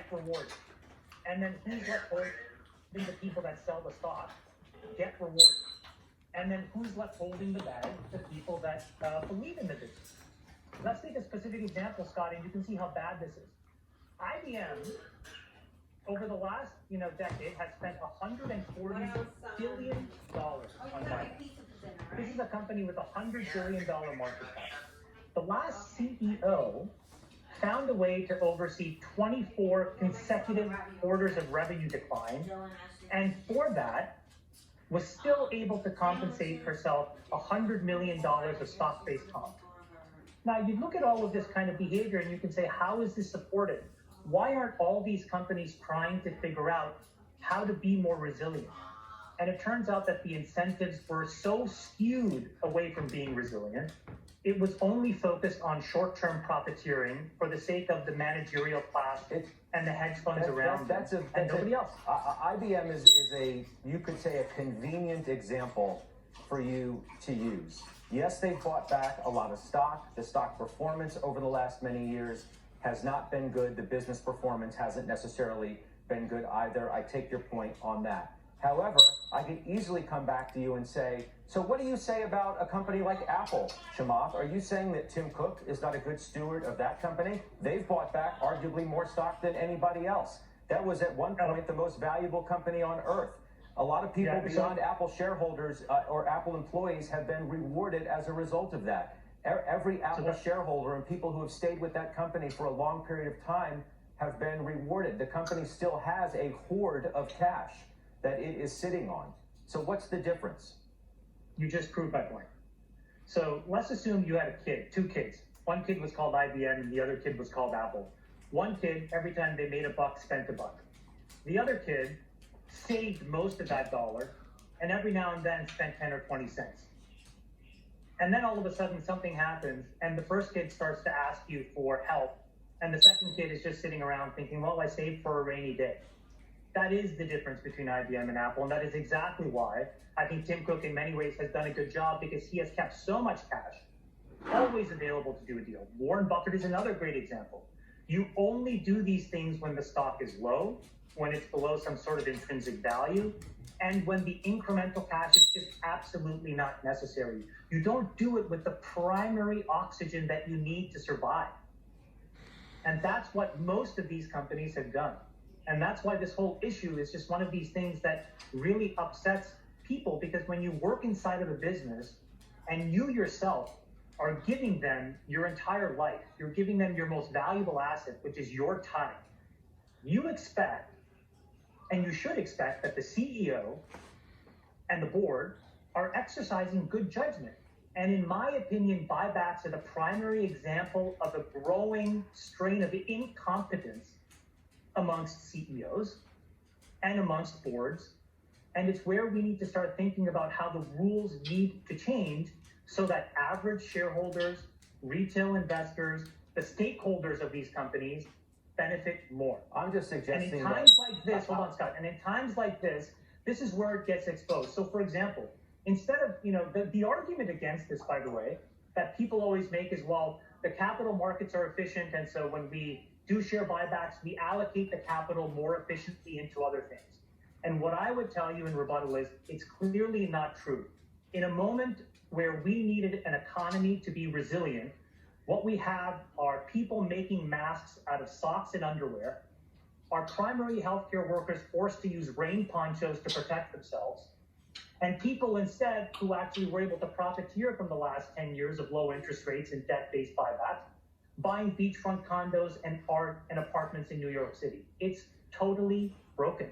get rewarded. And then who's left holding? The people that sell the stock get rewarded. And then who's left holding the bag? The people that believe in the business. Let's take a specific example, Scott, and you can see how bad this is. IBM, over the last decade, has spent $140 billion on buybacks. This is a company with $100 billion market cap. The last CEO found a way to oversee 24 consecutive quarters of revenue decline, and for that, was still able to compensate herself $100 million of stock-based comp. Now, you look at all of this kind of behavior and you can say, how is this supported? Why aren't all these companies trying to figure out how to be more resilient? And it turns out that the incentives were so skewed away from being resilient, it was only focused on short-term profiteering for the sake of the managerial class and the hedge funds around them, and nobody else. IBM is a, you could say, a convenient example for you to use. Yes, they bought back a lot of stock. The stock performance over the last many years has not been good. The business performance hasn't necessarily been good either. I take your point on that. However, I could easily come back to you and say, so what do you say about a company like Apple, Chamath? Are you saying that Tim Cook is not a good steward of that company? They've bought back arguably more stock than anybody else. That was at one point the most valuable company on earth. A lot of people beyond Apple shareholders or Apple employees have been rewarded as a result of that. Every Apple shareholder and people who have stayed with that company for a long period of time have been rewarded. The company still has a hoard of cash that it is sitting on. So what's the difference? You just proved my point. So let's assume you had a kid, two kids. One kid was called IBM and the other kid was called Apple. One kid, every time they made a buck, spent a buck. The other kid saved most of that dollar and every now and then spent 10 or 20 cents. And then all of a sudden something happens and the first kid starts to ask you for help and the second kid is just sitting around thinking, well, I saved for a rainy day. That is the difference between IBM and Apple, and that is exactly why I think Tim Cook in many ways has done a good job, because he has kept so much cash always available to do a deal. Warren Buffett is another great example. You only do these things when the stock is low, when it's below some sort of intrinsic value, and when the incremental cash is just absolutely not necessary. You don't do it with the primary oxygen that you need to survive. And that's what most of these companies have done. And that's why this whole issue is just one of these things that really upsets people, because when you work inside of a business and you yourself are giving them your entire life, you're giving them your most valuable asset, which is your time, you expect, and you should expect, that the CEO and the board are exercising good judgment. And in my opinion, buybacks are the primary example of a growing strain of incompetence amongst CEOs and amongst boards. And it's where we need to start thinking about how the rules need to change so that average shareholders, retail investors, the stakeholders of these companies benefit more. I'm just suggesting and in times like this, hold on, Scott, and in times like this is where it gets exposed. So for example, instead of, the argument against this, by the way, that people always make is, well, the capital markets are efficient, and so when we do share buybacks, we allocate the capital more efficiently into other things. And what I would tell you in rebuttal is, it's clearly not true. In a moment where we needed an economy to be resilient, what we have are people making masks out of socks and underwear, our primary healthcare workers forced to use rain ponchos to protect themselves, and people instead who actually were able to profiteer from the last 10 years of low interest rates and debt-based buybacks, buying beachfront condos and art and apartments in New York City. It's totally broken.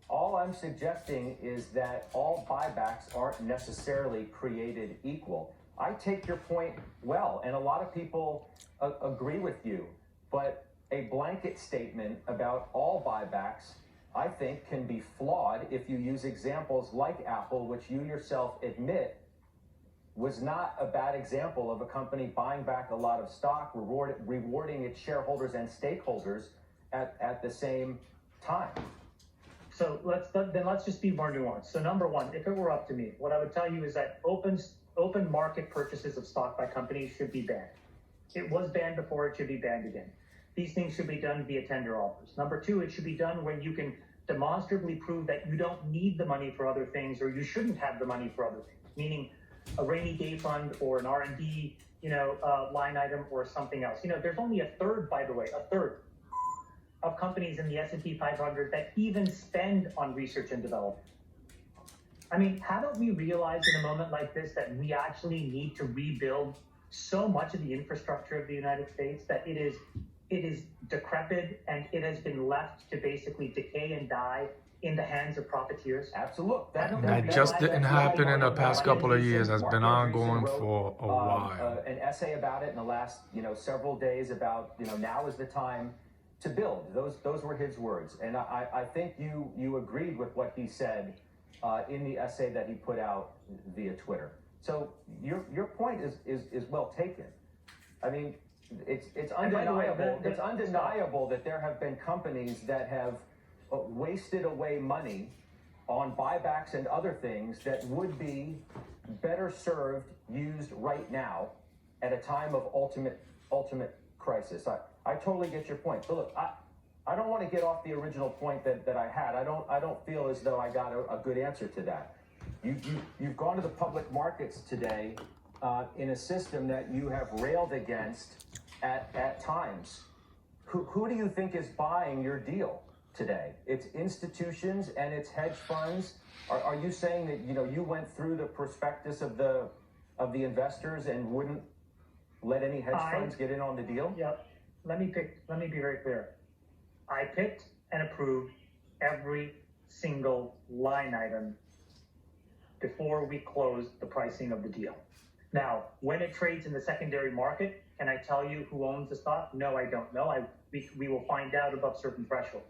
All I'm suggesting is that all buybacks aren't necessarily created equal. I take your point well, and a lot of people agree with you, but a blanket statement about all buybacks, I think, can be flawed if you use examples like Apple, which you yourself admit was not a bad example of a company buying back a lot of stock, rewarding its shareholders and stakeholders at the same time. So let's just be more nuanced. So number one, if it were up to me, what I would tell you is that open market purchases of stock by companies should be banned. It was banned before, it should be banned again. these things should be done via tender offers. Number two, it should be done when you can demonstrably prove that you don't need the money for other things, or you shouldn't have the money for other things, meaning a rainy day fund or an R&D, line item or something else. There's only a third, by the way, a third of companies in the S&P 500 that even spend on research and development. I mean, haven't we realized in a moment like this that we actually need to rebuild so much of the infrastructure of the United States, that it is decrepit and it has been left to basically decay and die in the hands of profiteers? Absolutely. That just didn't happen in the past couple of years. That's been ongoing for a while. An essay about it in the last, several days about, now is the time to build. Those were his words. And I think you agreed with what he said in the essay that he put out via Twitter. So your point is well taken. I mean, it's undeniable. It's undeniable that there have been companies that have wasted away money on buybacks and other things that would be better served used right now at a time of ultimate crisis. I totally get your point. But look, I don't want to get off the original point that I had. I don't feel as though I got a good answer to that. You've gone to the public markets today in a system that you have railed against at times. Who do you think is buying your deal today? It's institutions and it's hedge funds. Are you saying that you went through the prospectus of the investors and wouldn't let any hedge funds get in on the deal? Yep. Let me be very clear. I picked and approved every single line item before we closed the pricing of the deal. Now, when it trades in the secondary market, can I tell you who owns the stock? No, I don't know. We will find out above certain thresholds.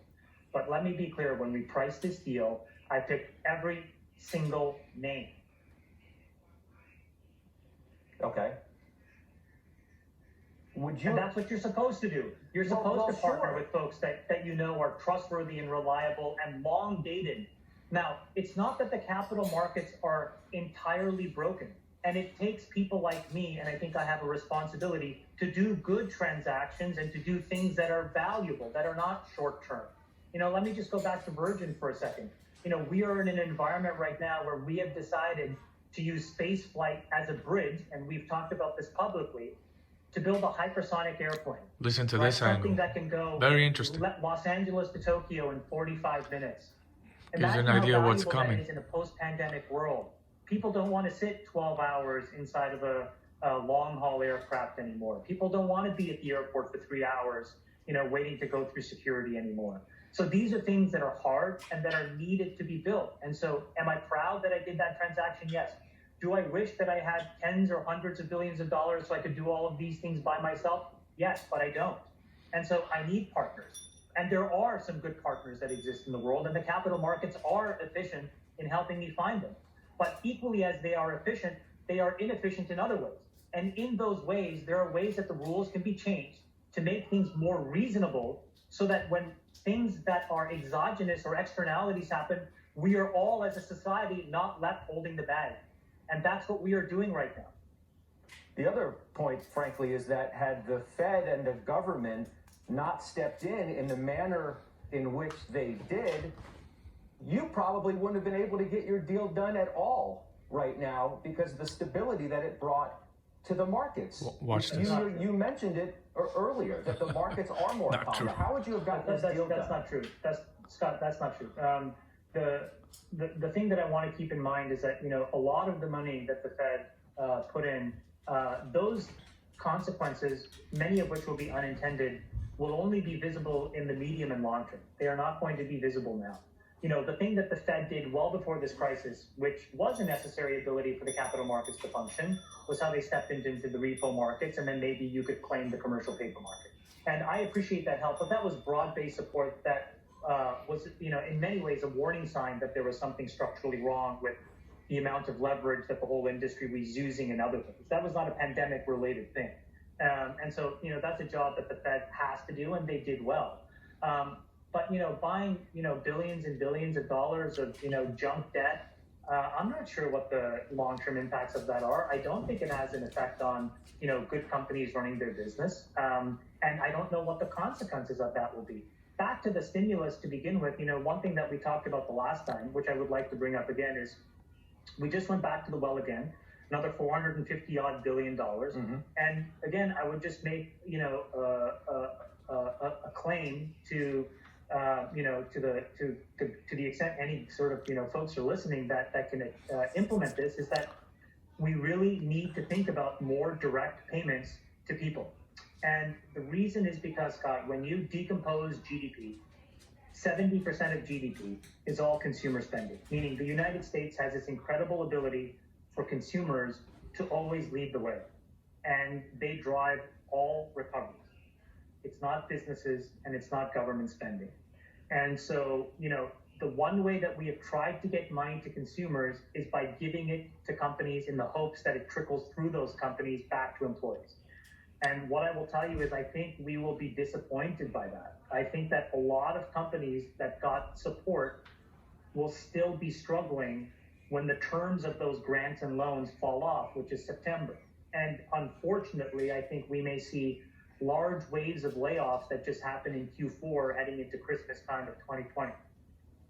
But let me be clear, when we priced this deal, I picked every single name. Okay. And that's what you're supposed to do. You're supposed to partner with folks that are trustworthy and reliable and long dated. Now, it's not that the capital markets are entirely broken. And it takes people like me, and I think I have a responsibility to do good transactions and to do things that are valuable, that are not short term. Let me just go back to Virgin for a second. We are in an environment right now where we have decided to use space flight as a bridge, and we've talked about this publicly, to build a hypersonic airplane. Listen to this angle. Something that can go very interesting. Los Angeles to Tokyo in 45 minutes. Gives an idea of what's coming. That is in a post-pandemic world. People don't want to sit 12 hours inside of a long-haul aircraft anymore. People don't want to be at the airport for 3 hours, waiting to go through security anymore. So these are things that are hard and that are needed to be built. And so am I proud that I did that transaction? Yes. Do I wish that I had tens or hundreds of billions of dollars so I could do all of these things by myself? Yes, but I don't. And so I need partners. And there are some good partners that exist in the world, and the capital markets are efficient in helping me find them. But equally as they are efficient, they are inefficient in other ways. And in those ways, there are ways that the rules can be changed to make things more reasonable so that when things that are exogenous or externalities happen, we are all as a society not left holding the bag. And that's what we are doing right now. The other point, frankly, is that had the Fed and the government not stepped in the manner in which they did, you probably wouldn't have been able to get your deal done at all right now because of the stability that it brought to the markets. Watch this. You mentioned it earlier, that the markets are more calm. How would you have gotten this deal done? That's not true. Scott, that's not true. The thing that I want to keep in mind is that, a lot of the money that the Fed put in, those consequences, many of which will be unintended, will only be visible in the medium and long term. They are not going to be visible now. The thing that the Fed did well before this crisis, which was a necessary ability for the capital markets to function, was how they stepped into the repo markets, and then maybe you could claim the commercial paper market. And I appreciate that help, but that was broad-based support that was, in many ways a warning sign that there was something structurally wrong with the amount of leverage that the whole industry was using and other things. That was not a pandemic-related thing. And so, that's a job that the Fed has to do, and they did well. But, buying, billions and billions of dollars of, junk debt, I'm not sure what the long-term impacts of that are. I don't think it has an effect on, good companies running their business. And I don't know what the consequences of that will be. Back to the stimulus to begin with, one thing that we talked about the last time, which I would like to bring up again, is we just went back to the well again, another 450 odd billion dollars. And again, I would just make, a claim to, to the extent any sort of, folks are listening that can implement this, is that we really need to think about more direct payments to people. And the reason is because, Scott, when you decompose GDP, 70% of GDP is all consumer spending, meaning the United States has this incredible ability for consumers to always lead the way. And they drive all recoveries. It's not businesses and it's not government spending. And so, the one way that we have tried to get money to consumers is by giving it to companies in the hopes that it trickles through those companies back to employees. And what I will tell you is I think we will be disappointed by that. I think that a lot of companies that got support will still be struggling when the terms of those grants and loans fall off, which is September. And unfortunately, I think we may see large waves of layoffs that just happen in Q4 heading into Christmas time of 2020.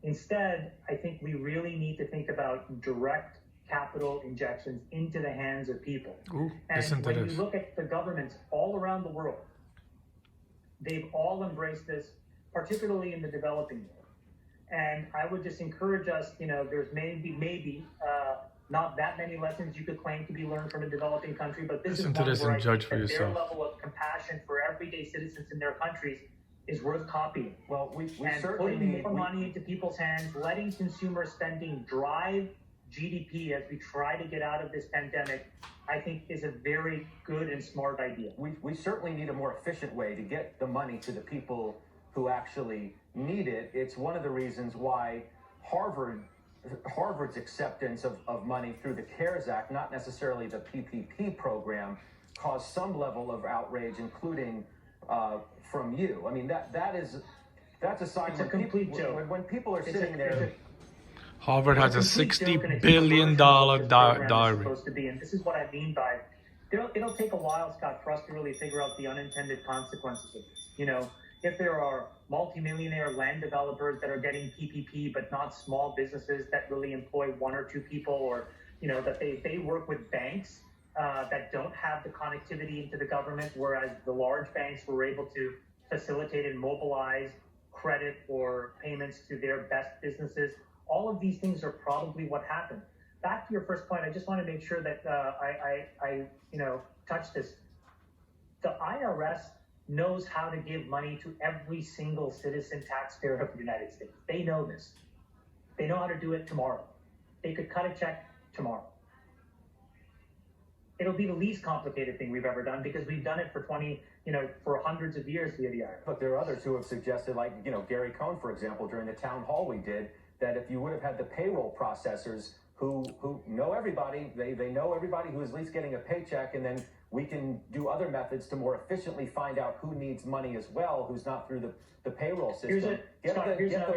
Instead, I think we really need to think about direct capital injections into the hands of people. And when you look at the governments all around the world, they've all embraced this, particularly in the developing world. And I would just encourage us, there's maybe not that many lessons you could claim to be learned from a developing country, but this is one where I think that their level of compassion for everyday citizens in their countries is worth copying. Well, we and certainly putting more money into people's hands, letting consumer spending drive GDP as we try to get out of this pandemic, I think is a very good and smart idea. We certainly need a more efficient way to get the money to the people who actually need it. It's one of the reasons why Harvard's acceptance of money through the CARES Act, not necessarily the PPP program, caused some level of outrage, including from you. I mean, that's a sign when people are sitting there. Harvard has a $60 billion diary. Supposed to be, and this is what I mean by it'll take a while, Scott, for us to really figure out the unintended consequences of this. If there are multimillionaire land developers that are getting PPP, but not small businesses that really employ one or two people, or that they work with banks that don't have the connectivity into the government, whereas the large banks were able to facilitate and mobilize credit or payments to their best businesses. All of these things are probably what happened. Back to your first point, I just want to make sure that I touch this. The IRS knows how to give money to every single citizen taxpayer of the United States. They know this. They know how to do it tomorrow. They could cut a check tomorrow. It'll be the least complicated thing we've ever done because we've done it for for hundreds of years via the IRS. But there are others who have suggested, like, Gary Cohn, for example, during the town hall we did, that if you would have had the payroll processors who know everybody, they know everybody who is at least getting a paycheck, and then we can do other methods to more efficiently find out who needs money as well, who's not through the payroll system. Get the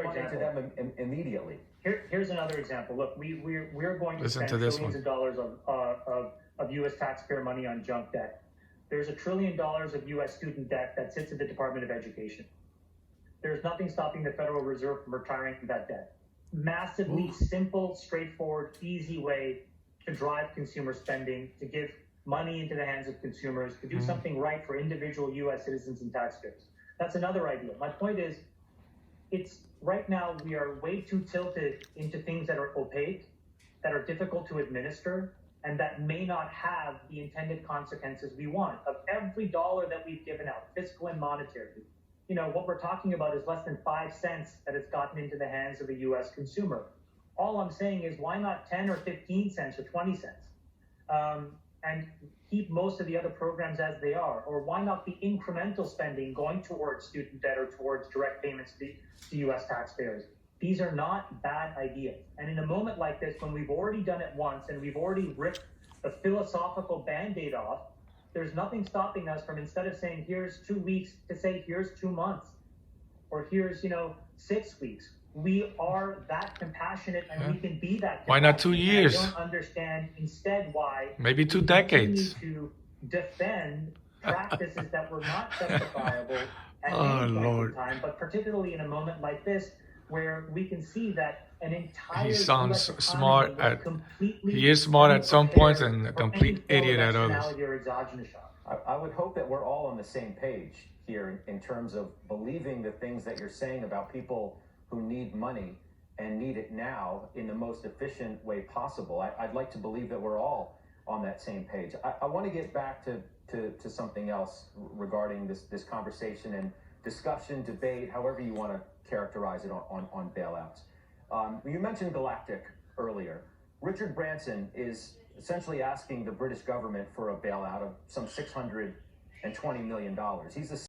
money to them immediately. Here's another example. Look, we're going to spend trillions of dollars of U.S. taxpayer money on junk debt. There's $1 trillion of U.S. student debt that sits at the Department of Education. There's nothing stopping the Federal Reserve from retiring that debt. Massively simple, straightforward, easy way to drive consumer spending, to give money into the hands of consumers, to do something right for individual U.S. citizens and taxpayers. That's another idea. My point is, it's right now we are way too tilted into things that are opaque, that are difficult to administer, and that may not have the intended consequences we want. Of every dollar that we've given out, fiscal and monetary, what we're talking about is less than 5 cents that has gotten into the hands of a U.S. consumer. All I'm saying is, why not 10 or 15 cents or 20 cents? And keep most of the other programs as they are? Or why not the incremental spending going towards student debt or towards direct payments to U.S. taxpayers? These are not bad ideas. And in a moment like this, when we've already done it once and we've already ripped the philosophical Band-Aid off, there's nothing stopping us from, instead of saying, here's 2 weeks, to say, here's 2 months, or here's, 6 weeks, we are that compassionate and we can be that. Why not 2 years? I don't understand instead why Maybe 2 we decades. continue to defend practices that were not justifiable at Oh, any point Lord. in time, but particularly in a moment like this, where we can see that an entire He sounds US smart economy was at. completely He is smart at some points and a unprepared for complete any form of idiot at others. externality or exogenous shock. I would hope that we're all on the same page here in terms of believing the things that you're saying about people who need money and need it now in the most efficient way possible. I'd like to believe that we're all on that same page. I want to get back to something else regarding this conversation and discussion, debate, however you want to characterize it on bailouts. You mentioned Galactic earlier. Richard Branson is essentially asking the British government for a bailout of some $620 million. He's the